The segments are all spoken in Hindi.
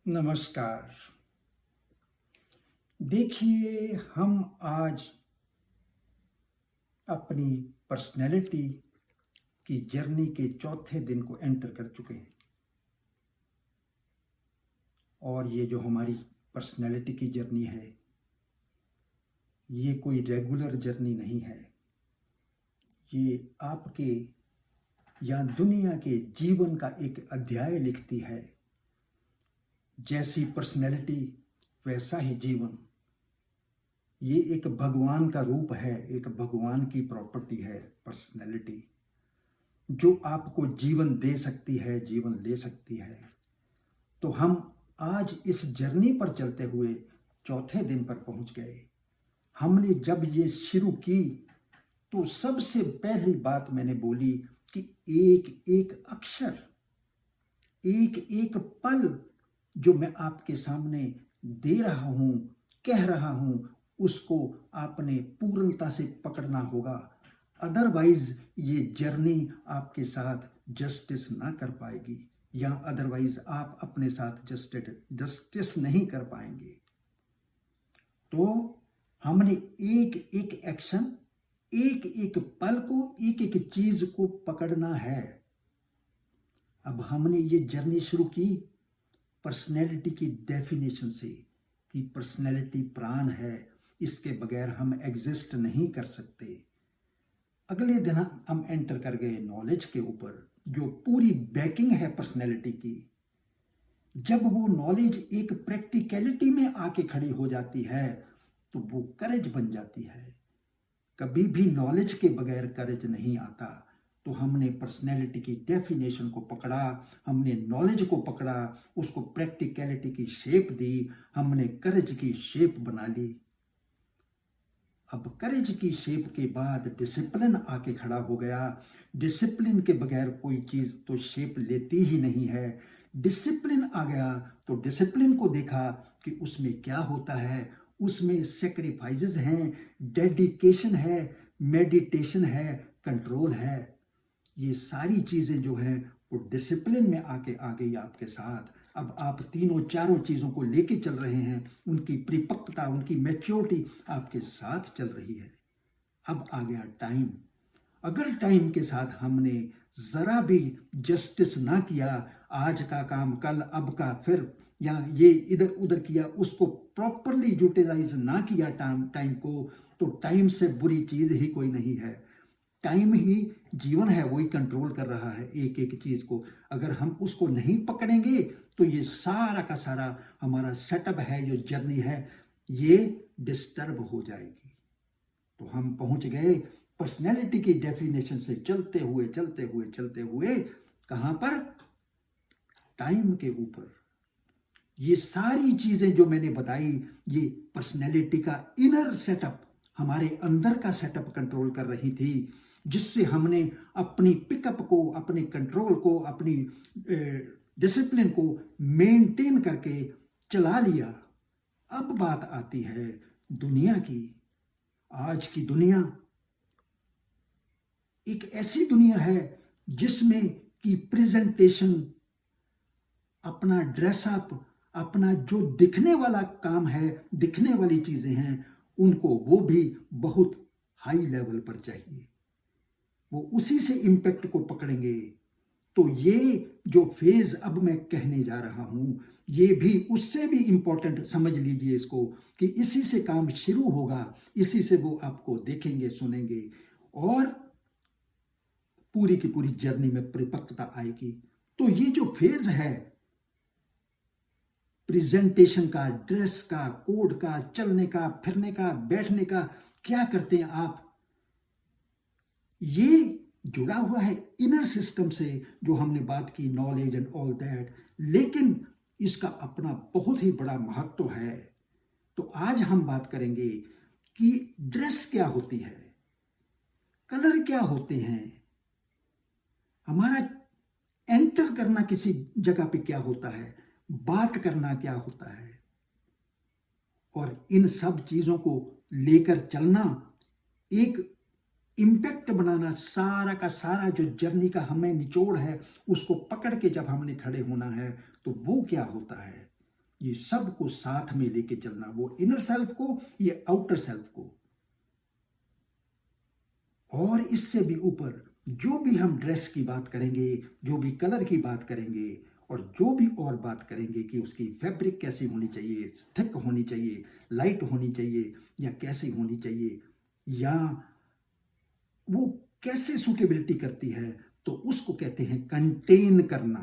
नमस्कार। देखिए, हम आज अपनी पर्सनैलिटी की जर्नी के चौथे दिन को एंटर कर चुके हैं। और ये जो हमारी पर्सनैलिटी की जर्नी है, ये कोई रेगुलर जर्नी नहीं है। ये आपके या दुनिया के जीवन का एक अध्याय लिखती है। जैसी पर्सनैलिटी वैसा ही जीवन। ये एक भगवान का रूप है, एक भगवान की प्रॉपर्टी है पर्सनैलिटी, जो आपको जीवन दे सकती है, जीवन ले सकती है। तो हम आज इस जर्नी पर चलते हुए चौथे दिन पर पहुंच गए। हमने जब ये शुरू की तो सबसे पहली बात मैंने बोली कि एक एक अक्षर, एक एक पल जो मैं आपके सामने दे रहा हूं, कह रहा हूं, उसको आपने पूर्णता से पकड़ना होगा। अदरवाइज ये जर्नी आपके साथ जस्टिस ना कर पाएगी, या अदरवाइज आप अपने साथ जस्टिस नहीं कर पाएंगे। तो हमने एक एक एक्शन, एक एक पल को, एक एक चीज को पकड़ना है। अब हमने ये जर्नी शुरू की पर्सनैलिटी की डेफिनेशन से कि पर्सनैलिटी प्राण है, इसके बगैर हम एग्जिस्ट नहीं कर सकते। अगले दिन हम एंटर कर गए नॉलेज के ऊपर, जो पूरी बैकिंग है पर्सनैलिटी की। जब वो नॉलेज एक प्रैक्टिकलिटी में आके खड़ी हो जाती है तो वो करेज बन जाती है। कभी भी नॉलेज के बगैर करेज नहीं आता। तो हमने पर्सनैलिटी की डेफिनेशन को पकड़ा, हमने नॉलेज को पकड़ा, उसको प्रैक्टिकलिटी की शेप दी, हमने करेज की शेप बना ली। अब करेज की शेप के बाद डिसिप्लिन आके खड़ा हो गया। डिसिप्लिन के बगैर कोई चीज तो शेप लेती ही नहीं है। डिसिप्लिन आ गया तो डिसिप्लिन को देखा कि उसमें क्या होता है। उसमें सेक्रीफाइसेस हैं, डेडिकेशन है, मेडिटेशन है, कंट्रोल है। ये सारी चीजें जो हैं वो डिसिप्लिन में आके आ गई आपके साथ। अब आप तीनों चारों चीजों को लेके चल रहे हैं, उनकी परिपक्वता, उनकी मैच्योरिटी आपके साथ चल रही है। अब आ गया टाइम। अगर टाइम के साथ हमने जरा भी जस्टिस ना किया, आज का काम कल, अब का फिर, या ये इधर उधर किया, उसको प्रॉपरली यूटिलाइज ना किया टाइम को, तो टाइम से बुरी चीज ही कोई नहीं है। टाइम ही जीवन है, वही कंट्रोल कर रहा है एक एक चीज को। अगर हम उसको नहीं पकड़ेंगे तो ये सारा का सारा हमारा सेटअप है, जो जर्नी है, ये डिस्टर्ब हो जाएगी। तो हम पहुंच गए पर्सनैलिटी की डेफिनेशन से चलते हुए चलते हुए चलते हुए कहां पर? टाइम के ऊपर। ये सारी चीजें जो मैंने बताई, ये पर्सनैलिटी का इनर सेटअप, हमारे अंदर का सेटअप कंट्रोल कर रही थी, जिससे हमने अपनी पिकअप को, अपने कंट्रोल को, अपनी डिसिप्लिन को मेंटेन करके चला लिया। अब बात आती है दुनिया की। आज की दुनिया एक ऐसी दुनिया है जिसमें कि प्रेजेंटेशन, अपना ड्रेसअप, अपना जो दिखने वाला काम है, दिखने वाली चीजें हैं, उनको वो भी बहुत हाई लेवल पर चाहिए। वो उसी से इंपैक्ट को पकड़ेंगे। तो ये जो फेज अब मैं कहने जा रहा हूं, ये भी उससे भी इंपॉर्टेंट समझ लीजिए इसको, कि इसी से काम शुरू होगा, इसी से वो आपको देखेंगे, सुनेंगे, और पूरी की पूरी जर्नी में परिपक्वता आएगी। तो ये जो फेज है प्रेजेंटेशन का, ड्रेस का, कोड का, चलने का, फिरने का, बैठने का, क्या करते हैं आप, ये जुड़ा हुआ है इनर सिस्टम से, जो हमने बात की, नॉलेज एंड ऑल दैट। लेकिन इसका अपना बहुत ही बड़ा महत्व है। तो आज हम बात करेंगे कि ड्रेस क्या होती है, कलर क्या होते हैं, हमारा एंटर करना किसी जगह पे क्या होता है, बात करना क्या होता है, और इन सब चीजों को लेकर चलना, एक इंपैक्ट बनाना, सारा का सारा जो जर्नी का हमें निचोड़ है, उसको पकड़ के जब हमने खड़े होना है तो वो क्या होता है। ये सब को साथ में लेके चलना, वो इनर सेल्फ को, ये आउटर सेल्फ को। और इससे भी ऊपर जो भी हम ड्रेस की बात करेंगे, जो भी कलर की बात करेंगे, और जो भी और बात करेंगे कि उसकी फैब्रिक कैसी होनी चाहिए, थिक होनी चाहिए, लाइट होनी चाहिए, या कैसी होनी चाहिए, या वो कैसे सूटेबिलिटी करती है, तो उसको कहते हैं कंटेन करना।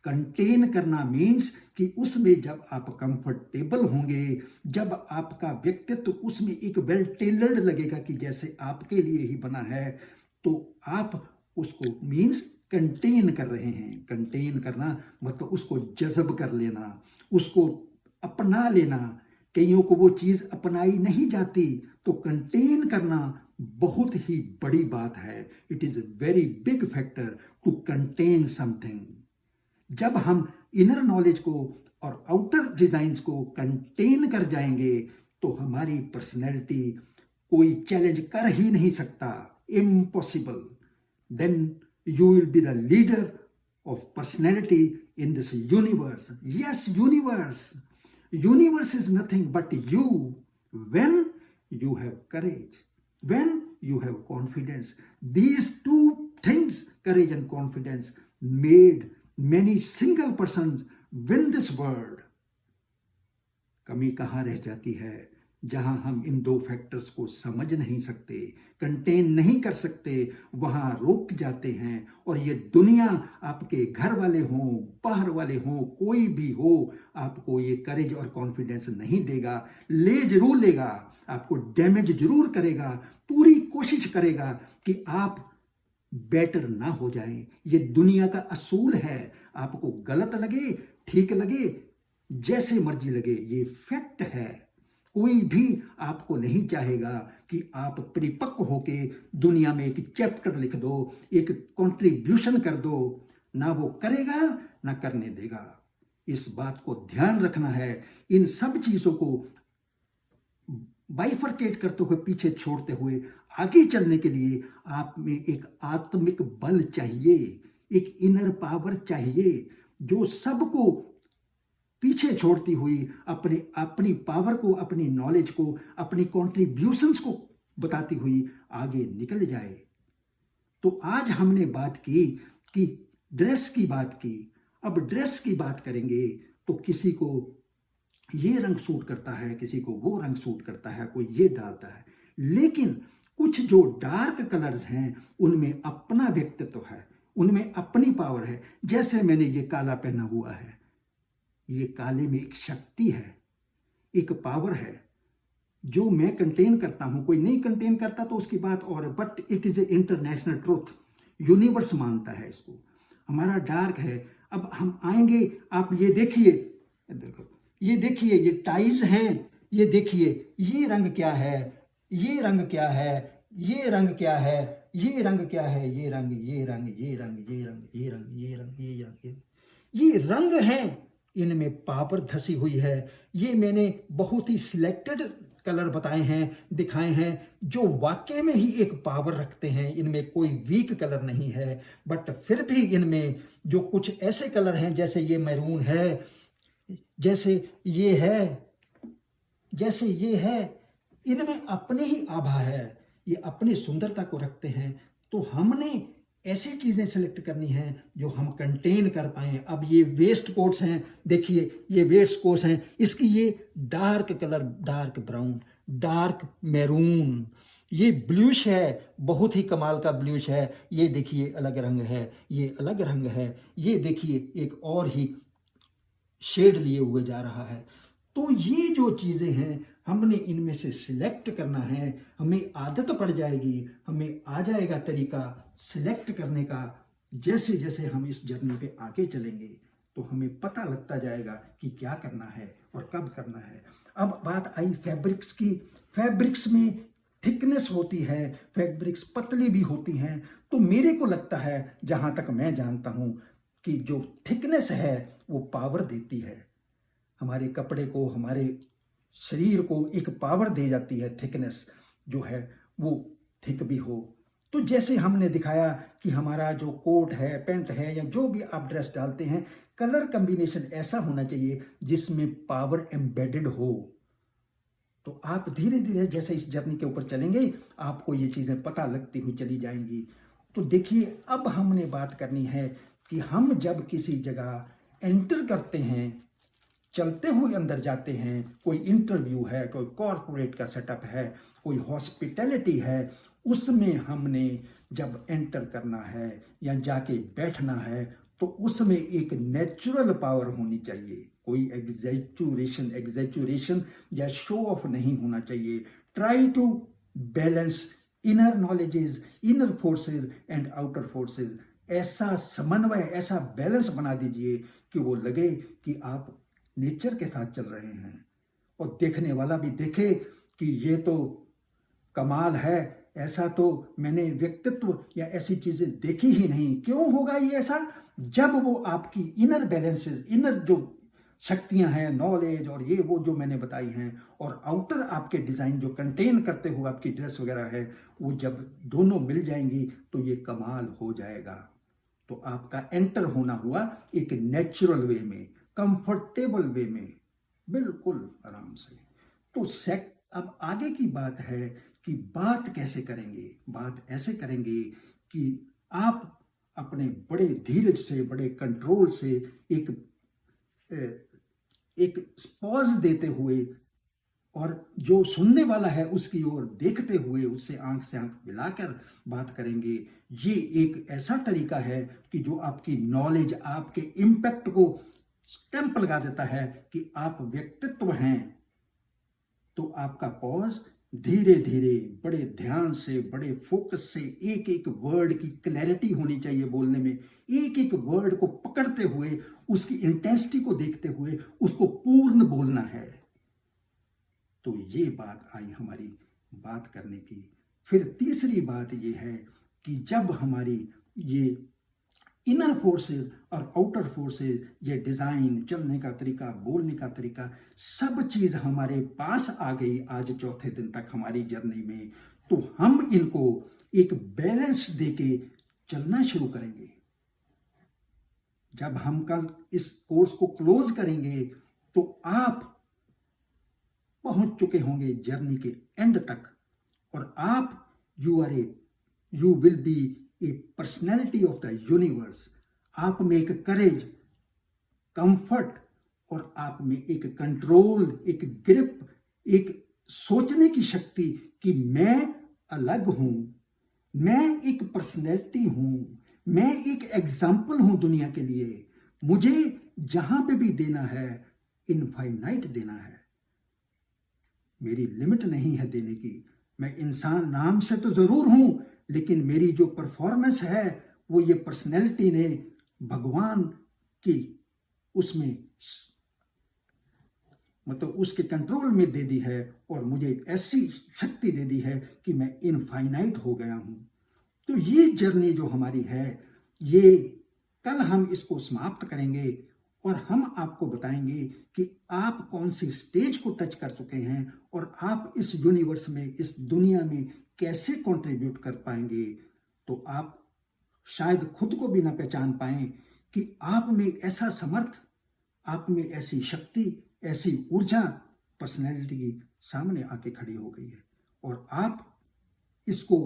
कंटेन करना मीन्स कि उसमें जब आप कंफर्टेबल होंगे, जब आपका व्यक्तित्व उसमें एक वेल टेलर्ड लगेगा कि जैसे आपके लिए ही बना है, तो आप उसको मीन्स कंटेन कर रहे हैं। कंटेन करना मतलब उसको जज़ब कर लेना, उसको अपना लेना। कईयों को वो चीज़ अपनाई नहीं जाती, तो कंटेन करना बहुत ही बड़ी बात है। It is a very big factor to contain something. जब हम इनर नॉलेज को और आउटर डिजाइन्स को कंटेन कर जाएंगे, तो हमारी पर्सनैलिटी कोई चैलेंज कर ही नहीं सकता, impossible. Then you will be the leader of personality in this universe. Yes, universe is nothing but you, when you have courage, when you have confidence. These two things, courage and confidence, made many single persons win this world. कमी कहाँ रह जाती है? जहां हम इन दो फैक्टर्स को समझ नहीं सकते, कंटेन नहीं कर सकते, वहां रुक जाते हैं। और ये दुनिया, आपके घर वाले हों, बाहर वाले हों, कोई भी हो, आपको ये करेज और कॉन्फिडेंस नहीं देगा। ले जरूर लेगा, आपको डैमेज जरूर करेगा, पूरी कोशिश करेगा कि आप बेटर ना हो जाएं। ये दुनिया का असूल है। आपको गलत लगे, ठीक लगे, जैसे मर्जी लगे, ये फैक्ट है। कोई भी आपको नहीं चाहेगा कि आप परिपक्व होके दुनिया में एक चैप्टर लिख दो, एक कंट्रीब्यूशन कर दो। ना वो करेगा, ना करने देगा। इस बात को ध्यान रखना है। इन सब चीजों को बाइफरकेट करते हुए, पीछे छोड़ते हुए आगे चलने के लिए आप में एक आत्मिक बल चाहिए, एक इनर पावर चाहिए, जो सबको पीछे छोड़ती हुई अपनी पावर को, अपनी नॉलेज को, अपनी कॉन्ट्रीब्यूशंस को बताती हुई आगे निकल जाए। तो आज हमने बात की कि ड्रेस की बात की। अब ड्रेस की बात करेंगे तो किसी को ये रंग सूट करता है, किसी को वो रंग सूट करता है, कोई ये डालता है। लेकिन कुछ जो डार्क कलर्स हैं, उनमें अपना व्यक्तित्व है, उनमें अपनी पावर है। जैसे मैंने ये काला पहना हुआ है, ये काले में एक शक्ति है, एक पावर है जो मैं कंटेन करता हूं। कोई नहीं कंटेन करता तो उसकी बात और है, but it is a international truth. Universe मानता है इसको। हमारा डार्क है। अब हम आएंगे, आप ये देखिए, ये देखिए, ये टाइज हैं, ये देखिए, ये रंग क्या है, ये रंग क्या है, ये रंग क्या है, ये रंग क्या है, ये रंग, ये रंग, ये रंग, ये रंग, ये रंग, ये रंग, ये रंग, ये रंग हैं। इनमें पावर धसी हुई है। ये मैंने बहुत ही सिलेक्टेड कलर बताए हैं, दिखाए हैं, जो वाकई में ही एक पावर रखते हैं। इनमें कोई वीक कलर नहीं है, बट फिर भी इनमें जो कुछ ऐसे कलर हैं, जैसे ये मैरून है, जैसे ये है, जैसे ये है, इनमें अपनी ही आभा है। ये अपनी सुंदरता को रखते हैं। तो हमने ऐसी चीजें सेलेक्ट करनी है जो हम कंटेन कर पाए। अब ये वेस्ट कोट्स हैं, देखिए ये वेस्ट कोट्स हैं, इसकी ये dark colour, dark brown, dark maroon, ये ब्लूश है, बहुत ही कमाल का ब्लूश है। ये देखिए अलग रंग है, ये अलग रंग है, ये देखिए एक और ही शेड लिए हुए जा रहा है। तो ये जो चीजें हैं, हमने इनमें से सिलेक्ट करना है। हमें आदत पड़ जाएगी, हमें आ जाएगा तरीका सिलेक्ट करने का। जैसे जैसे हम इस जर्नी पे आगे चलेंगे तो हमें पता लगता जाएगा कि क्या करना है और कब करना है। अब बात आई फैब्रिक्स की। फैब्रिक्स में थिकनेस होती है, फैब्रिक्स पतली भी होती हैं। तो मेरे को लगता है, जहां तक मैं जानता हूं, कि जो थिकनेस है वो पावर देती है। हमारे कपड़े को, हमारे शरीर को एक पावर दे जाती है। थिकनेस जो है वो थिक भी हो। तो जैसे हमने दिखाया कि हमारा जो कोट है, पैंट है, या जो भी आप ड्रेस डालते हैं, कलर कॉम्बिनेशन ऐसा होना चाहिए जिसमें पावर एम्बेडेड हो। तो आप धीरे धीरे जैसे इस जर्नी के ऊपर चलेंगे, आपको ये चीज़ें पता लगती हुई चली जाएंगी। तो देखिए, अब हमने बात करनी है कि हम जब किसी जगह एंटर करते हैं, चलते हुए अंदर जाते हैं, कोई इंटरव्यू है, कोई कॉरपोरेट का सेटअप है, कोई हॉस्पिटैलिटी है, उसमें हमने जब एंटर करना है या जाके बैठना है, तो उसमें एक नेचुरल पावर होनी चाहिए। कोई एग्जैचुरेशन या शो ऑफ नहीं होना चाहिए। Try to balance inner knowledges, inner forces and outer forces. ऐसा समन्वय, ऐसा बैलेंस बना दीजिए कि वो लगे कि आप नेचर के साथ चल रहे हैं और देखने वाला भी देखे कि ये तो कमाल है, ऐसा तो मैंने व्यक्तित्व या ऐसी चीजें देखी ही नहीं। क्यों होगा ये ऐसा? जब वो आपकी इनर बैलेंसेस, इनर जो शक्तियां हैं, नॉलेज और ये वो जो मैंने बताई हैं, और आउटर आपके डिजाइन जो कंटेन करते हुए आपकी ड्रेस वगैरह है, वो जब दोनों मिल जाएंगी तो ये कमाल हो जाएगा। तो आपका एंटर होना हुआ एक नेचुरल वे में, कंफर्टेबल वे में, बिल्कुल आराम से। तो अब आगे की बात है कि बात कैसे करेंगे। बात ऐसे करेंगे कि आप अपने बड़े धीरज से, बड़े कंट्रोल से एक पॉज देते हुए और जो सुनने वाला है उसकी ओर देखते हुए उससे आंख से आंख मिलाकर बात करेंगे। ये एक ऐसा तरीका है कि जो आपकी नॉलेज, आपके इम्पैक्ट को स्टैंप लगा देता है कि आप व्यक्तित्व हैं। तो आपका पॉज धीरे धीरे, बड़े ध्यान से, बड़े फोकस से, एक एक वर्ड की क्लैरिटी होनी चाहिए बोलने में। एक एक वर्ड को पकड़ते हुए, उसकी इंटेंसिटी को देखते हुए उसको पूर्ण बोलना है। तो ये बात आई हमारी बात करने की। फिर तीसरी बात ये है कि जब हमारी ये इनर फोर्सेस और आउटर फोर्सेस, ये डिजाइन, चलने का तरीका, बोलने का तरीका, सब चीज हमारे पास आ गई आज चौथे दिन तक हमारी जर्नी में, तो हम इनको एक बैलेंस देके चलना शुरू करेंगे। जब हम कल इस कोर्स को क्लोज करेंगे तो आप पहुंच चुके होंगे जर्नी के एंड तक, और आप you will be A personality of the universe. आप में एक करेज, कंफर्ट और आप में एक कंट्रोल, एक ग्रिप, एक सोचने की शक्ति कि मैं अलग हूं, मैं एक पर्सनैलिटी हूं, मैं एक एग्जाम्पल हूं दुनिया के लिए। मुझे जहां पे भी देना है इनफाइनाइट देना है, मेरी लिमिट नहीं है देने की। मैं इंसान नाम से तो जरूर हूं, लेकिन मेरी जो परफॉर्मेंस है वो ये पर्सनैलिटी ने भगवान की उसमें मतलब उसके कंट्रोल में दे दी है, और मुझे ऐसी शक्ति दे दी है कि मैं इनफाइनाइट हो गया हूं। तो ये जर्नी जो हमारी है, ये कल हम इसको समाप्त करेंगे और हम आपको बताएंगे कि आप कौन सी स्टेज को टच कर चुके हैं और आप इस यूनिवर्स में, इस दुनिया में कैसे कंट्रीब्यूट कर पाएंगे। तो आप शायद खुद को भी ना पहचान पाएं कि आप में ऐसा समर्थ, आप में ऐसी शक्ति, ऐसी ऊर्जा पर्सनैलिटी की सामने आके खड़ी हो गई है, और आप इसको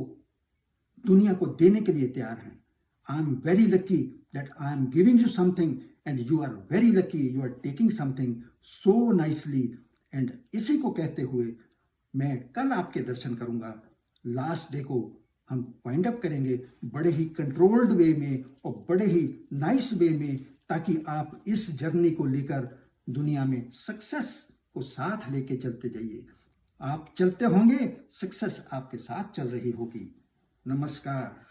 दुनिया को देने के लिए तैयार हैं। I am very lucky that I am giving you something and you are very lucky you are taking something so nicely. And इसी को कहते हुए मैं कल आपके दर्शन करूंगा। लास्ट डे को हम वाइंड अप करेंगे बड़े ही कंट्रोल्ड वे में और बड़े ही नाइस वे में, ताकि आप इस जर्नी को लेकर दुनिया में सक्सेस को साथ लेके चलते जाइए। आप चलते होंगे, सक्सेस आपके साथ चल रही होगी। नमस्कार।